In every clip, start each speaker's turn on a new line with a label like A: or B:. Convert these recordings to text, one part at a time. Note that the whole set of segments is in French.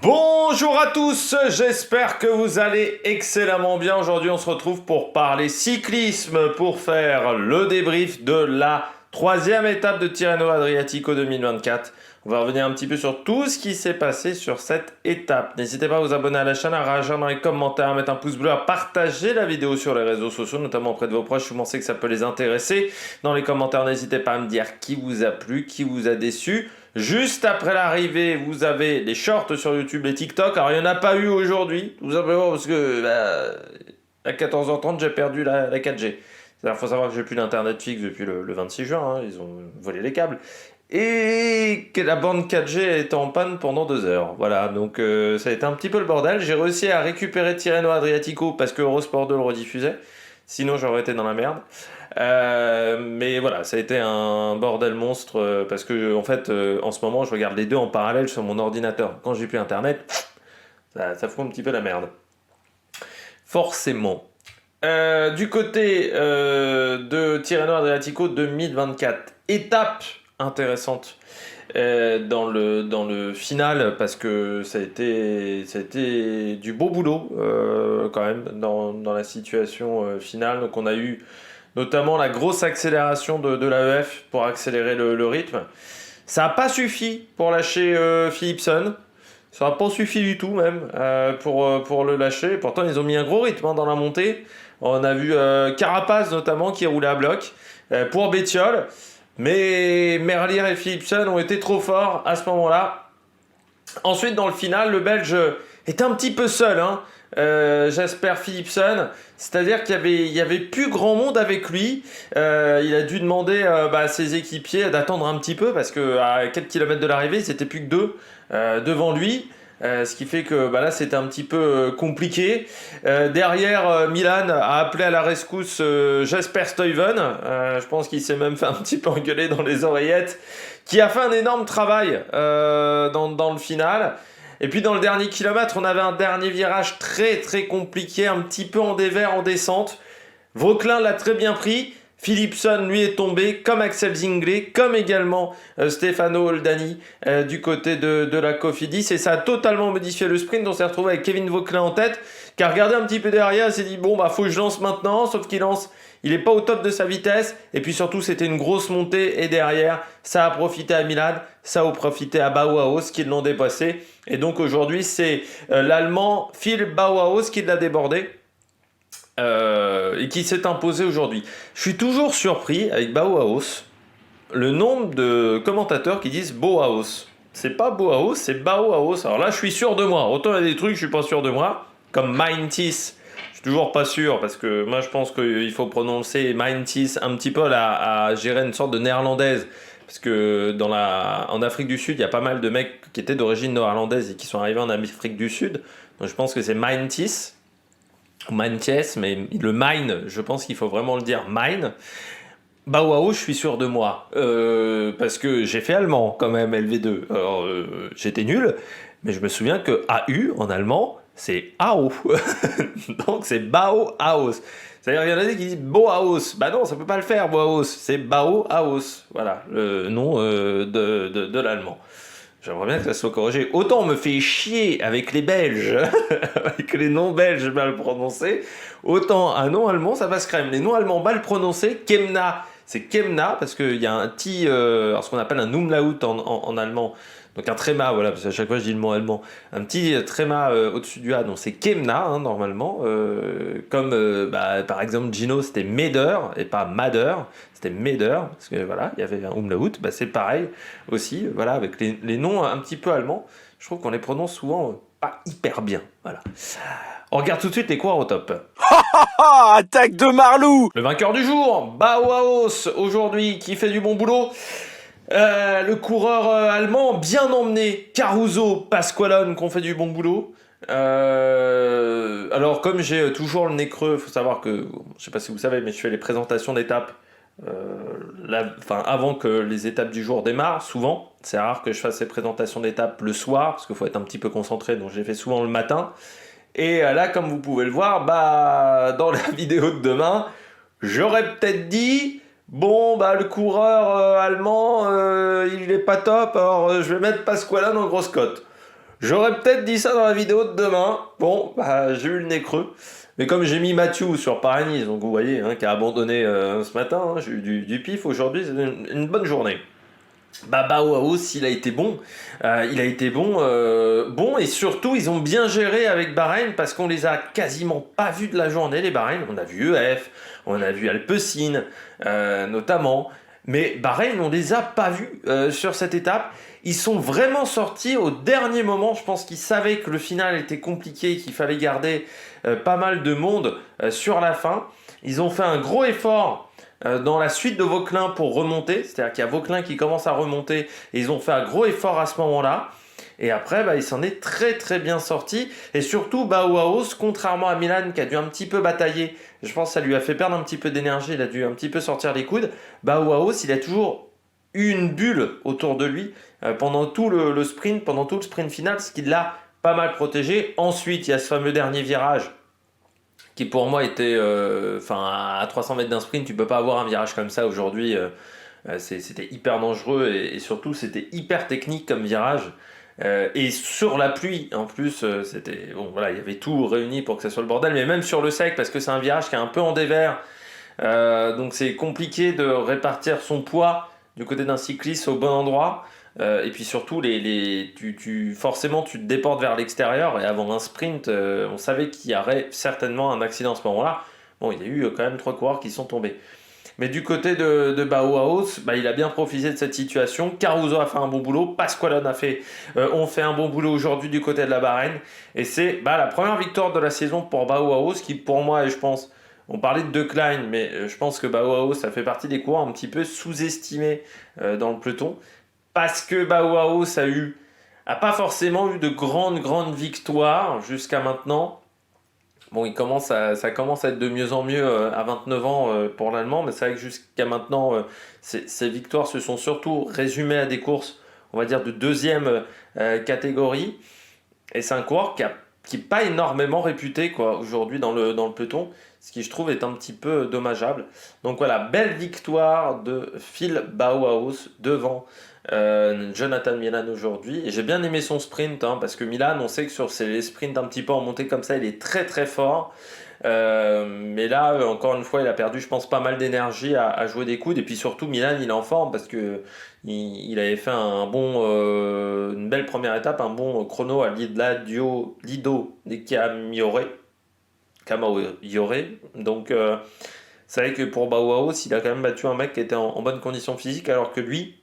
A: Bonjour à tous, j'espère que vous allez excellemment bien. Aujourd'hui, on se retrouve pour parler cyclisme, pour faire le débrief de la troisième étape de Tirreno Adriatico 2024. On va revenir un petit peu sur tout ce qui s'est passé sur cette étape. N'hésitez pas à vous abonner à la chaîne, à réagir dans les commentaires, à mettre un pouce bleu, à partager la vidéo sur les réseaux sociaux, notamment auprès de vos proches si vous pensez que ça peut les intéresser. Dans les commentaires, n'hésitez pas à me dire qui vous a plu, qui vous a déçu. Juste après l'arrivée, vous avez les shorts sur YouTube et TikTok. Alors, il n'y en a pas eu aujourd'hui, tout simplement parce que à 14h30, j'ai perdu la 4G. Il faut savoir que j'ai plus d'internet fixe depuis le 26 juin. Hein, ils ont volé les câbles. Et que la bande 4G était en panne pendant 2 heures. Voilà, donc ça a été un petit peu le bordel. J'ai réussi à récupérer Tirreno Adriatico parce que Eurosport 2 le rediffusait. Sinon, j'aurais été dans la merde. Mais voilà, ça a été un bordel monstre parce que en fait, en ce moment, je regarde les deux en parallèle sur mon ordinateur. Quand j'ai plus internet, ça fout un petit peu la merde. Forcément. Du côté de Tirreno Adriatico 2024, étape intéressante dans le final parce que ça a été du beau boulot quand même dans la situation finale. Donc on a eu notamment la grosse accélération de l'AEF pour accélérer le rythme. Ça n'a pas suffi pour lâcher Philipsen. Ça n'a pas suffi du tout même pour le lâcher. Pourtant, ils ont mis un gros rythme dans la montée. On a vu Carapaz notamment qui roulait à bloc pour Bettiol. Mais Merlier et Philipsen ont été trop forts à ce moment-là. Ensuite, dans le final, le Belge est un petit peu seul. Jasper Philipsen, c'est-à-dire qu'il y avait plus grand monde avec lui. Il a dû demander à ses équipiers d'attendre un petit peu parce que à quelques kilomètres de l'arrivée, c'était plus que deux devant lui. Ce qui fait que là c'était un petit peu compliqué. Derrière, Milan a appelé à la rescousse Jasper Stuyven. Je pense qu'il s'est même fait un petit peu engueuler dans les oreillettes, qui a fait un énorme travail dans le final. Et puis dans le dernier kilomètre, on avait un dernier virage très très compliqué, un petit peu en dévers, en descente. Vauquelin l'a très bien pris. Philipsen, lui, est tombé, comme Axel Zinglet, comme également Stefano Oldani du côté de la Cofidis. Et ça a totalement modifié le sprint. On s'est retrouvé avec Kevin Vauquelin en tête, qui a regardé un petit peu derrière, il s'est dit, bon, faut que je lance maintenant, sauf qu'il lance, il n'est pas au top de sa vitesse. Et puis surtout, c'était une grosse montée. Et derrière, ça a profité à Milan, ça a profité à Bauhaus, qui l'ont dépassé. Et donc aujourd'hui, c'est l'Allemand Phil Bauhaus qui l'a débordé. Et qui s'est imposé aujourd'hui. Je suis toujours surpris avec Bauhaus, le nombre de commentateurs qui disent Bauhaus. C'est pas Bauhaus, c'est Bauhaus. Alors là, je suis sûr de moi. Autant il y a des trucs, je suis pas sûr de moi. Comme Maintis, je suis toujours pas sûr parce que moi, je pense qu'il faut prononcer Maintis un petit peu à gérer une sorte de néerlandaise. Parce que en Afrique du Sud, il y a pas mal de mecs qui étaient d'origine néerlandaise et qui sont arrivés en Afrique du Sud. Donc je pense que c'est Maintis. Mainties, mais le mine, je pense qu'il faut vraiment le dire mine. Bauhaus, je suis sûr de moi. Parce que j'ai fait allemand quand même, LV2. Alors, j'étais nul, mais je me souviens que AU en allemand, c'est AO. Donc c'est Bauhaus. C'est-à-dire qu'il y en a des qui disent Bauhaus. Bah non, ça peut pas le faire, Bauhaus. C'est Bauhaus. Voilà, le nom de l'allemand. J'aimerais bien que ça soit corrigé. Autant on me fait chier avec les Belges, avec les noms belges mal prononcés, autant un nom allemand, ça passe crème. Les noms allemands mal prononcés, Kemna, c'est Kemna, parce qu'il y a un petit, ce qu'on appelle un umlaut en allemand, donc un tréma, voilà, parce qu'à chaque fois je dis le mot allemand, un petit tréma au-dessus du A, donc c'est Kemna, normalement, comme par exemple Gino, c'était Meder, et pas Mader, c'était Meder, parce que voilà, il y avait un umlaut, c'est pareil aussi, voilà, avec les noms un petit peu allemands, je trouve qu'on les prononce souvent pas hyper bien, voilà. On regarde tout de suite les coureurs au top.
B: Attaque de Marlou.
A: Le vainqueur du jour, Bauhaus, aujourd'hui, qui fait du bon boulot. Le coureur allemand bien emmené, Caruso, Pasqualone, qui ont fait du bon boulot. Alors comme j'ai toujours le nez creux, il faut savoir que, je sais pas si vous savez, mais je fais les présentations d'étapes avant que les étapes du jour démarrent, souvent. C'est rare que je fasse ces présentations d'étapes le soir, parce qu'il faut être un petit peu concentré, donc je les fais souvent le matin. Et là, comme vous pouvez le voir, dans la vidéo de demain, j'aurais peut-être dit... Bon, le coureur allemand, il est pas top, alors je vais mettre Pasqualone en grosse cote. J'aurais peut-être dit ça dans la vidéo de demain. Bon, bah, j'ai eu le nez creux. Mais comme j'ai mis Mathieu sur Paris-Nice, donc vous voyez, hein, qui a abandonné ce matin, hein, j'ai eu du pif aujourd'hui, c'est une bonne journée. Bah Bauhaus, il a été bon. Il a été bon, bon et surtout ils ont bien géré avec Bahreïn parce qu'on les a quasiment pas vus de la journée les Bahreïn. On a vu EF, on a vu Alpecin notamment, mais Bahreïn on les a pas vus sur cette étape. Ils sont vraiment sortis au dernier moment. Je pense qu'ils savaient que le final était compliqué, qu'il fallait garder pas mal de monde sur la fin. Ils ont fait un gros effort dans la suite de Vauquelin pour remonter, c'est-à-dire qu'il y a Vauquelin qui commence à remonter et ils ont fait un gros effort à ce moment-là. Et après, bah, il s'en est très très bien sorti. Et surtout, Bauhaus, contrairement à Milan qui a dû un petit peu batailler, je pense que ça lui a fait perdre un petit peu d'énergie, il a dû un petit peu sortir les coudes. Bauhaus, il a toujours eu une bulle autour de lui pendant tout le sprint, pendant tout le sprint final, ce qui l'a pas mal protégé. Ensuite, il y a ce fameux dernier virage qui pour moi était, à 300 mètres d'un sprint, tu peux pas avoir un virage comme ça aujourd'hui. C'était hyper dangereux et surtout c'était hyper technique comme virage. Et sur la pluie, en plus, c'était bon, voilà, il y avait tout réuni pour que ça soit le bordel, mais même sur le sec, parce que c'est un virage qui est un peu en dévers, donc c'est compliqué de répartir son poids du côté d'un cycliste au bon endroit. Et puis surtout, forcément, tu te déportes vers l'extérieur. Et avant un sprint, on savait qu'il y aurait certainement un accident à ce moment-là. Bon, il y a eu quand même 3 coureurs qui sont tombés. Mais du côté de Bauhaus, bah, il a bien profité de cette situation. Caruso a fait un bon boulot. Pasqualone on fait un bon boulot aujourd'hui du côté de la Bahreïn. Et c'est la première victoire de la saison pour Bauhaus qui, pour moi, et je pense, on parlait de Klein, mais je pense que Bauhaus, ça fait partie des coureurs un petit peu sous-estimés dans le peloton. Parce que Bauhaus a pas forcément eu de grandes victoires jusqu'à maintenant. Bon, ça commence à être de mieux en mieux à 29 ans pour l'Allemand, mais c'est vrai que jusqu'à maintenant, ces victoires se sont surtout résumées à des courses, on va dire, de deuxième catégorie. Et c'est un coureur qui n'est pas énormément réputé quoi, aujourd'hui dans le peloton, ce qui je trouve est un petit peu dommageable. Donc voilà, belle victoire de Phil Bauhaus devant Jonathan Milan aujourd'hui. Et j'ai bien aimé son sprint, hein, parce que Milan, on sait que sur les sprints un petit peu en montée comme ça, il est très très fort. Mais là, encore une fois, il a perdu, je pense, pas mal d'énergie à jouer des coudes. Et puis surtout, Milan, il est en forme parce que il avait fait une belle première étape, un bon chrono à Lido des Camaiore. Donc, c'est vrai que pour Bauhaus, il a quand même battu un mec qui était en bonne condition physique, alors que lui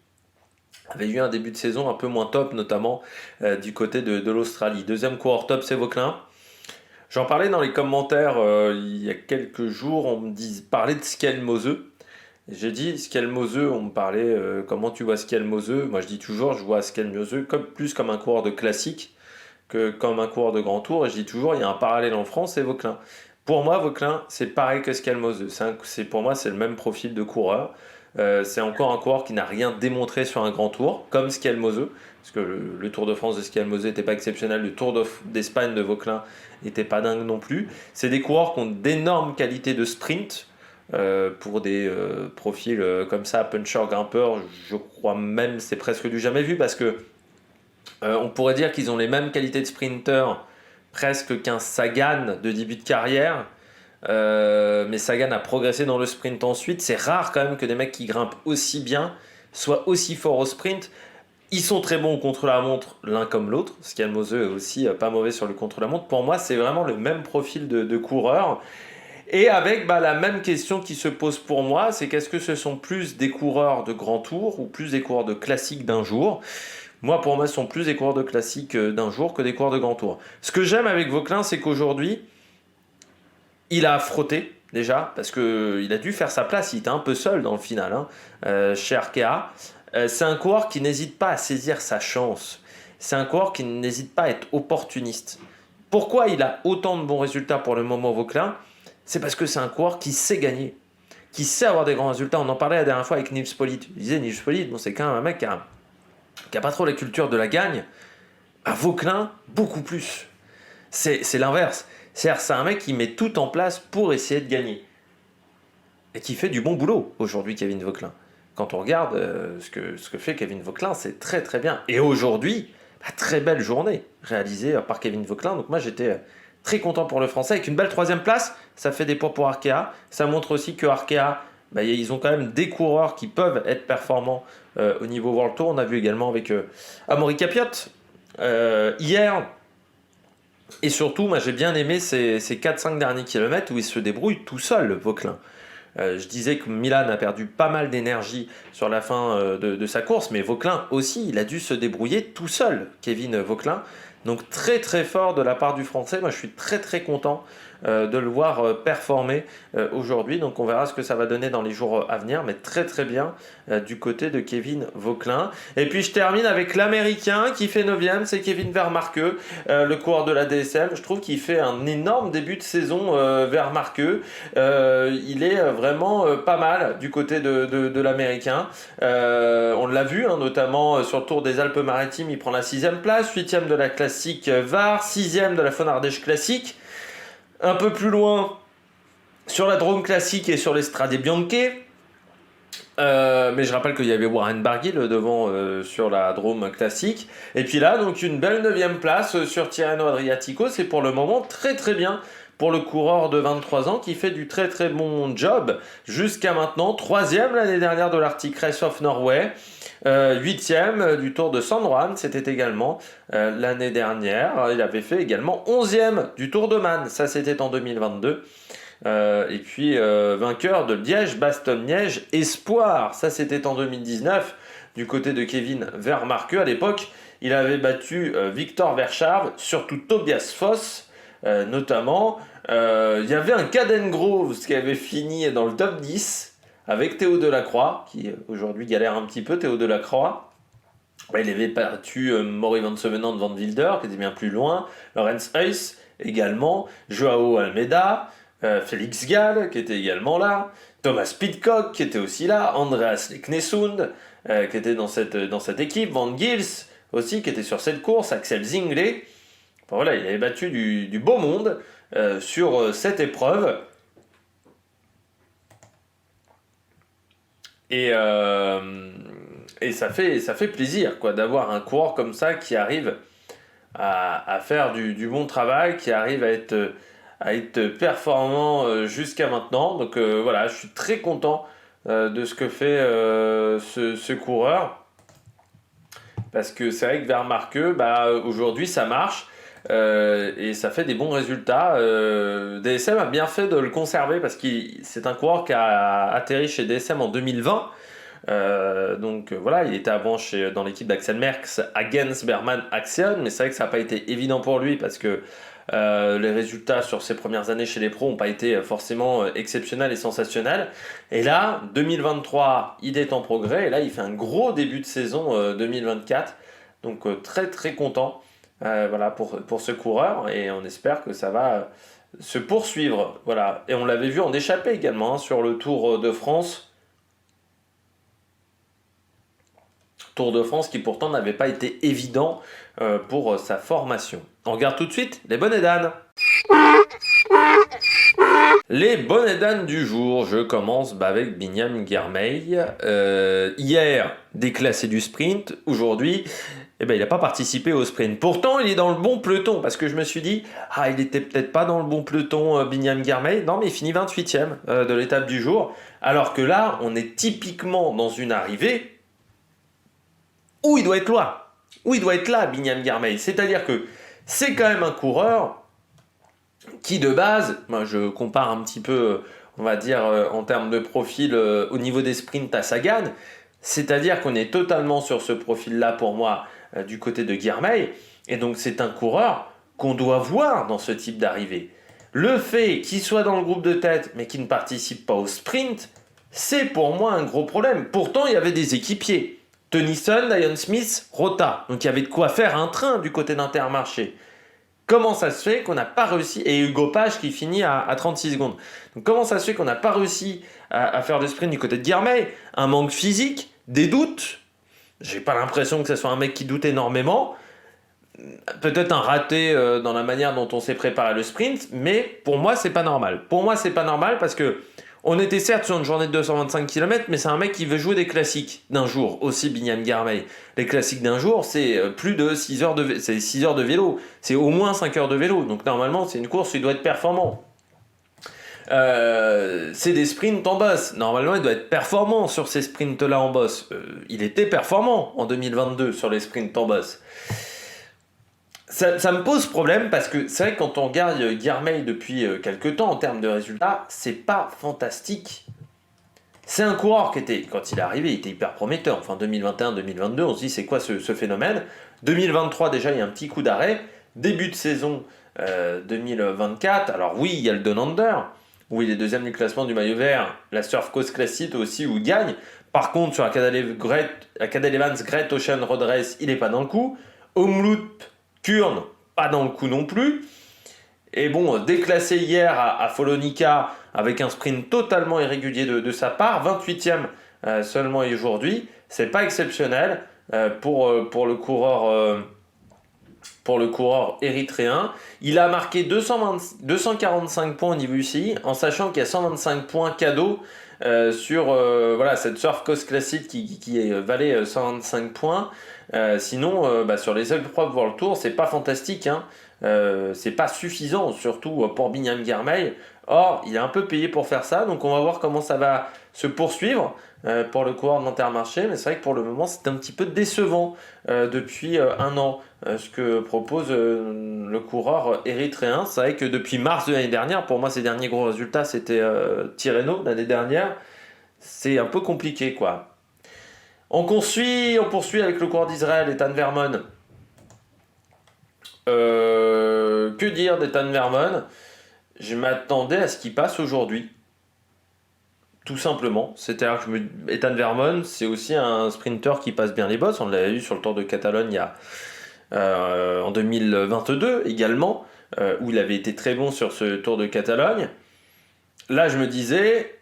A: avait eu un début de saison un peu moins top, notamment du côté de l'Australie. Deuxième coureur top, c'est Vauquelin. J'en parlais dans les commentaires il y a quelques jours, on me parlait de Skelmose. J'ai dit Skelmose, on me parlait comment tu vois Skelmose. Moi je dis toujours, je vois Skelmose plus comme un coureur de classique que comme un coureur de grand tour. Et je dis toujours, il y a un parallèle en France, c'est Vauquelin. Pour moi, Vauquelin, c'est pareil que Skelmose. Pour moi, c'est le même profil de coureur. C'est encore un coureur qui n'a rien démontré sur un grand tour, comme Skelmose, parce que le Tour de France de Skelmose n'était pas exceptionnel, le Tour d'Espagne de Vauquelin n'était pas dingue non plus. C'est des coureurs qui ont d'énormes qualités de sprint, pour des profils comme ça, puncher, grimpeur, je crois même c'est presque du jamais vu, parce que on pourrait dire qu'ils ont les mêmes qualités de sprinter presque qu'un Sagan de début de carrière. Mais Sagan a progressé dans le sprint ensuite. C'est rare quand même que des mecs qui grimpent aussi bien soient aussi forts au sprint. Ils sont très bons au contre-la-montre l'un comme l'autre. Skelmose est aussi pas mauvais sur le contre-la-montre. Pour moi, c'est vraiment le même profil de coureur. Et avec la même question qui se pose pour moi, c'est qu'est-ce que ce sont plus des coureurs de grand tour ou plus des coureurs de classique d'un jour? Moi, pour moi, ce sont plus des coureurs de classique d'un jour que des coureurs de grand tour. Ce que j'aime avec Vauquelin, c'est qu'aujourd'hui, il a frotté déjà, parce qu'il a dû faire sa place, il était un peu seul dans le final, chez Arkea. C'est un coureur qui n'hésite pas à saisir sa chance. C'est un coureur qui n'hésite pas à être opportuniste. Pourquoi il a autant de bons résultats pour le moment Vauquelin? C'est parce que c'est un coureur qui sait gagner, qui sait avoir des grands résultats. On en parlait la dernière fois avec Nils Pollitt. Il disait Nils Pollitt, bon, c'est quand même un mec qui a pas trop la culture de la gagne. À Vauquelin, beaucoup plus. C'est l'inverse. C'est-à-dire, c'est un mec qui met tout en place pour essayer de gagner. Et qui fait du bon boulot aujourd'hui, Kevin Vauquelin. Quand on regarde ce que fait Kevin Vauquelin, c'est très très bien. Et aujourd'hui, très belle journée réalisée par Kevin Vauquelin. Donc moi j'étais très content pour le Français avec une belle troisième place. Ça fait des points pour Arkea. Ça montre aussi que Arkea, ils ont quand même des coureurs qui peuvent être performants au niveau World Tour. On a vu également avec Amaury Capiot hier. Et surtout, moi j'ai bien aimé ces 4-5 derniers kilomètres où il se débrouille tout seul, Vauquelin. Je disais que Milan a perdu pas mal d'énergie sur la fin de sa course, mais Vauquelin aussi, il a dû se débrouiller tout seul, Kevin Vauquelin. Donc très très fort de la part du Français. Moi je suis très très content de le voir performer aujourd'hui. Donc on verra ce que ça va donner dans les jours à venir, mais très très bien du côté de Kevin Vauquelin. Et puis je termine avec l'Américain qui fait 9e, c'est Kevin Vermarqueux, le coureur de la DSM. Je trouve qu'il fait un énorme début de saison Vermarqueux. Il est vraiment pas mal du côté de l'Américain. On l'a vu, notamment sur le Tour des Alpes-Maritimes, il prend la 6e place, 8e de la classique VAR, 6e de la Fonardèche classique. Un peu plus loin, sur la Drôme classique et sur l'Estrade Bianche. Mais je rappelle qu'il y avait Warren Barguil devant sur la Drôme classique. Et puis là, donc une belle 9e place sur Tirreno Adriatico. C'est pour le moment très très bien pour le coureur de 23 ans qui fait du très très bon job jusqu'à maintenant. 3e l'année dernière de l'Arctic Race of Norway. 8e du Tour de San Juan, c'était également l'année dernière. Il avait fait également 11e du Tour de Man, ça c'était en 2022. Et puis vainqueur de Liège-Bastogne-Liège Espoir, ça c'était en 2019 du côté de Kevin Vermarqueux. À l'époque, il avait battu Victor Verschav, surtout Tobias Foss notamment. Il y avait un Caden Groves qui avait fini dans le top 10 avec Théo Delacroix, qui aujourd'hui galère un petit peu, Théo Delacroix. Il avait battu Maury van Sevenant de Van Wilder, qui était bien plus loin, Lorenz Heuss également, Joao Almeida, Félix Gall, qui était également là, Thomas Pidcock, qui était aussi là, Andreas Leknesund, qui était dans cette équipe, Van Gils aussi, qui était sur cette course, Axel Zinglet. Enfin, voilà, il avait battu du beau monde sur cette épreuve. Et ça fait plaisir d'avoir un coureur comme ça qui arrive à faire du bon travail, qui arrive à être performant jusqu'à maintenant. Donc voilà, je suis très content de ce que fait ce coureur. Parce que c'est vrai que Vermarqueux, aujourd'hui ça marche. Et ça fait des bons résultats. DSM a bien fait de le conserver parce que c'est un coureur qui a atterri chez DSM en 2020. Donc voilà, il était avant dans l'équipe d'Axel Merckx à Gens Berman Axion, mais c'est vrai que ça n'a pas été évident pour lui parce que les résultats sur ses premières années chez les pros n'ont pas été forcément exceptionnels et sensationnels. Et là, 2023, il est en progrès et là, il fait un gros début de saison 2024. Donc très très content. Voilà pour ce coureur et on espère que ça va se poursuivre. Voilà. Et on l'avait vu en échappée également sur le Tour de France. Tour de France qui pourtant n'avait pas été évident pour sa formation. On regarde tout de suite les bonnets d'âne. Les bonnets d'âne du jour, je commence avec Binyam Girmay. Hier, déclassé du sprint. Aujourd'hui, il n'a pas participé au sprint. Pourtant, il est dans le bon peloton, parce que je me suis dit, il était peut-être pas dans le bon peloton, Binyam Girmay. Non, mais il finit 28e de l'étape du jour. Alors que là, on est typiquement dans une arrivée où il doit être là. Où il doit être là, Binyam Girmay. C'est-à-dire que c'est quand même un coureur qui, de base, moi je compare un petit peu, on va dire, en termes de profil au niveau des sprints à Sagan. C'est-à-dire qu'on est totalement sur ce profil-là pour moi du côté de Girmay. Et donc c'est un coureur qu'on doit voir dans ce type d'arrivée. Le fait qu'il soit dans le groupe de tête mais qu'il ne participe pas au sprint, c'est pour moi un gros problème. Pourtant il y avait des équipiers. Tennyson, Dion Smith, Rota. Donc il y avait de quoi faire un train du côté d'Intermarché. Comment ça se fait qu'on n'a pas réussi, et Hugo Page qui finit à 36 secondes. Donc comment ça se fait qu'on n'a pas réussi à faire de sprint du côté de Girmay? Un manque physique, des doutes. J'ai pas l'impression que ce soit un mec qui doute énormément. Peut-être un raté dans la manière dont on s'est préparé le sprint, mais pour moi c'est pas normal. Pour moi c'est pas normal parce que On était certes sur une journée de 225 km, mais c'est un mec qui veut jouer des classiques d'un jour, aussi Binyam Girmay. Les classiques d'un jour, c'est plus de 6 heures c'est 6 heures de vélo, c'est au moins 5 heures de vélo. Donc normalement, c'est une course, il doit être performant. C'est des sprints en boss. Normalement, il doit être performant sur ces sprints-là en boss. Il était performant en 2022 sur les sprints en boss. Ça me pose problème parce que c'est vrai que quand on regarde Girmay depuis quelques temps en termes de résultats, c'est pas fantastique. C'est un coureur qui était, quand il est arrivé, il était hyper prometteur. Enfin, 2021-2022, on se dit c'est quoi ce phénomène. 2023, déjà, il y a un petit coup d'arrêt. Début de saison 2024, alors oui, il y a le Down Under, où il est deuxième du classement du maillot vert. La Surf Coast Classic aussi, où il gagne. Par contre, sur la Cadel Evans Great Ocean Road Race, il n'est pas dans le coup. Omloop Kurn, pas dans le coup non plus. Et bon, déclassé hier à Follonica avec un sprint totalement irrégulier de sa part, 28e seulement aujourd'hui, c'est pas exceptionnel pour le coureur érythréen. Il a marqué 245 points au niveau UCI, en sachant qu'il y a 125 points cadeaux sur cette Surf Coast Classic qui valait 125 points. Sinon, sur les épreuves World Tour, c'est pas fantastique, hein. C'est pas suffisant, surtout pour Binyam Girmay. Or, il est un peu payé pour faire ça, donc on va voir comment ça va se poursuivre pour le coureur de l'Intermarché. Mais c'est vrai que pour le moment, c'est un petit peu décevant depuis un an ce que propose le coureur érythréen. C'est vrai que depuis mars de l'année dernière, pour moi, ses derniers gros résultats, c'était Tirreno l'année dernière. C'est un peu compliqué, quoi. On poursuit avec le coureur d'Israël, Ethan Vermon. Que dire d'Ethan Vermon? Je m'attendais à ce qu'il passe aujourd'hui. Tout simplement. C'est-à-dire que Ethan Vermon, c'est aussi un sprinter qui passe bien les bosses. On l'avait vu sur le Tour de Catalogne en 2022 également, où il avait été très bon sur ce Tour de Catalogne. Là, je me disais,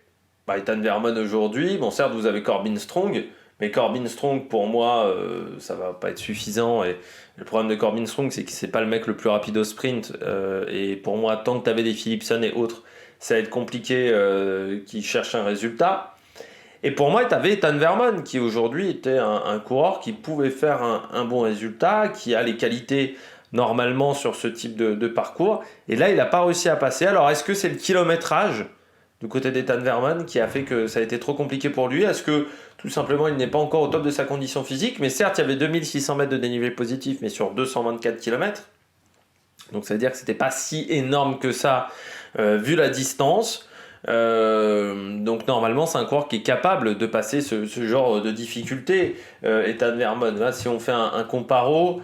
A: Ethan Vermon aujourd'hui, bon certes vous avez Corbin Strong, mais Corbin Strong pour moi ça va pas être suffisant, et le problème de Corbin Strong c'est que c'est pas le mec le plus rapide au sprint, et pour moi tant que tu avais des Philipson et autres, ça va être compliqué qui cherchent un résultat. Et pour moi tu avais Ethan Vermon qui aujourd'hui était un coureur qui pouvait faire un bon résultat, qui a les qualités normalement sur ce type de parcours, et là il n'a pas réussi à passer. Alors est-ce que c'est le kilométrage du côté d'Ethan Vermon qui a fait que ça a été trop compliqué pour lui? Est-ce que tout simplement il n'est pas encore au top de sa condition physique? Mais certes il y avait 2600 mètres de dénivelé positif, mais sur 224 km, donc ça veut dire que c'était pas si énorme que ça vu la distance. Donc normalement c'est un coureur qui est capable de passer ce genre de difficulté. Ethan Vermon, là, si on fait un comparo,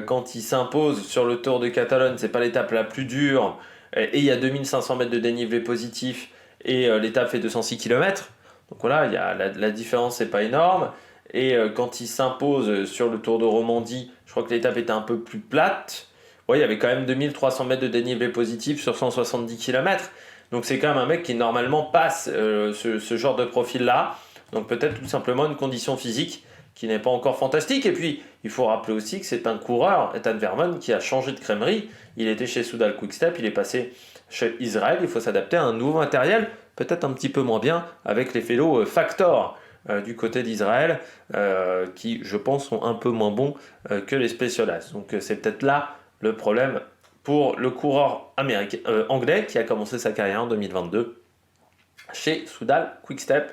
A: quand il s'impose sur le Tour de Catalogne, c'est pas l'étape la plus dure, et il y a 2500 mètres de dénivelé positif, et l'étape fait 206 km. Donc voilà, il y a la différence n'est pas énorme. Et quand il s'impose sur le Tour de Romandie, je crois que l'étape était un peu plus plate. Ouais, il y avait quand même 2300 mètres de dénivelé positif sur 170 km. Donc c'est quand même un mec qui normalement passe ce genre de profil-là. Donc peut-être tout simplement une condition physique qui n'est pas encore fantastique. Et puis, il faut rappeler aussi que c'est un coureur, Ethan Vermon, qui a changé de crèmerie. Il était chez Soudal Quick-Step, il est passé chez Israël. Il faut s'adapter à un nouveau matériel, peut-être un petit peu moins bien, avec les vélos Factor du côté d'Israël, qui, je pense, sont un peu moins bons que les Specialized. Donc c'est peut-être là le problème pour le coureur anglais qui a commencé sa carrière en 2022 chez Soudal Quick-Step,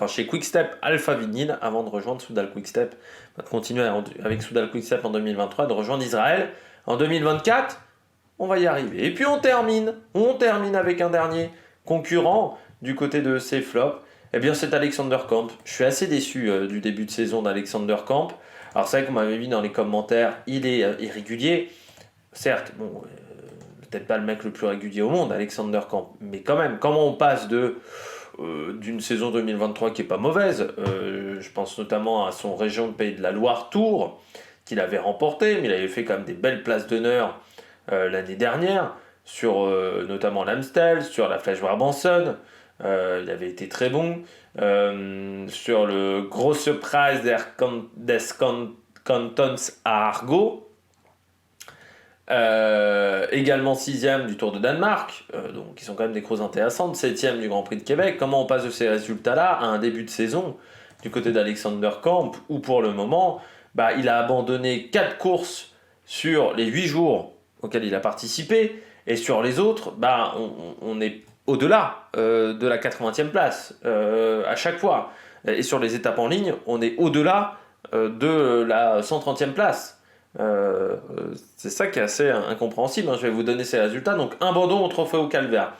A: chez Quick-Step Alpha Vinyl, avant de rejoindre Soudal Quick-Step, de continuer avec Soudal Quick-Step en 2023, de rejoindre Israël en 2024. On va y arriver. Et puis on termine avec un dernier concurrent du côté de ces flops. Eh bien c'est Alexander Camp. Je suis assez déçu du début de saison d'Alexander Camp. Alors c'est vrai qu'on m'avait mis dans les commentaires, il est irrégulier. Certes, bon, peut-être pas le mec le plus régulier au monde, Alexander Camp, mais quand même, comment on passe d'une saison 2023 qui est pas mauvaise, je pense notamment à son région de Pays de la Loire Tour, qu'il avait remporté, mais il avait fait quand même des belles places d'honneur l'année dernière, sur notamment l'Amstel, sur la Flèche Brabanson, il avait été très bon, sur le Grosse Preis des Cantons à Argo, également 6e du Tour de Danemark, donc qui sont quand même des courses intéressantes, 7e du Grand Prix de Québec. Comment on passe de ces résultats-là à un début de saison du côté d'Alexander Kamp, où pour le moment, il a abandonné 4 courses sur les 8 jours auxquels il a participé, et sur les autres, on est au-delà de la 80e place à chaque fois. Et sur les étapes en ligne, on est au-delà de la 130e place. C'est ça qui est assez incompréhensible. Je vais vous donner ces résultats. Donc, abandon au Trofeo Calvaire,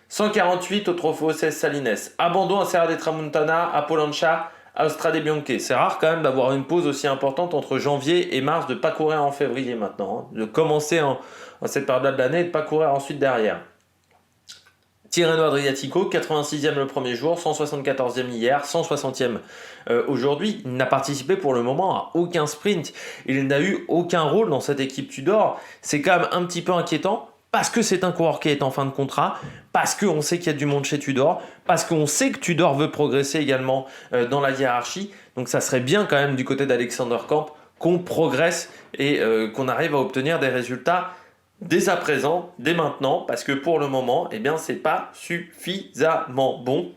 A: 148 au Trofeo Cesc Salines, abandon à Serra de Tramuntana, à Polancha, à Strade Bianche. C'est rare quand même d'avoir une pause aussi importante entre janvier et mars, de ne pas courir en février maintenant, de commencer en cette période de l'année et de ne pas courir ensuite derrière. Tirreno Adriatico, 86e le premier jour, 174e hier, 160e aujourd'hui. Il n'a participé pour le moment à aucun sprint. Il n'a eu aucun rôle dans cette équipe Tudor. C'est quand même un petit peu inquiétant parce que c'est un coureur qui est en fin de contrat, parce qu'on sait qu'il y a du monde chez Tudor, parce qu'on sait que Tudor veut progresser également dans la hiérarchie. Donc ça serait bien quand même du côté d'Alexander Kamp qu'on progresse et qu'on arrive à obtenir des résultats dès à présent, dès maintenant, parce que pour le moment, c'est pas suffisamment bon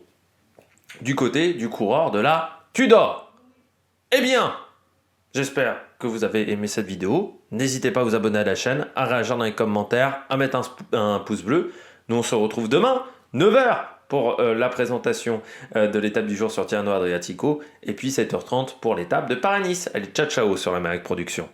A: du côté du coureur de la Tudor. J'espère que vous avez aimé cette vidéo. N'hésitez pas à vous abonner à la chaîne, à réagir dans les commentaires, à mettre un pouce bleu. Nous, on se retrouve demain, 9h, pour la présentation de l'étape du jour sur Tirreno Adriatico, et puis 7h30 pour l'étape de Paris-Nice. Allez, ciao ciao sur l'Amérique Production.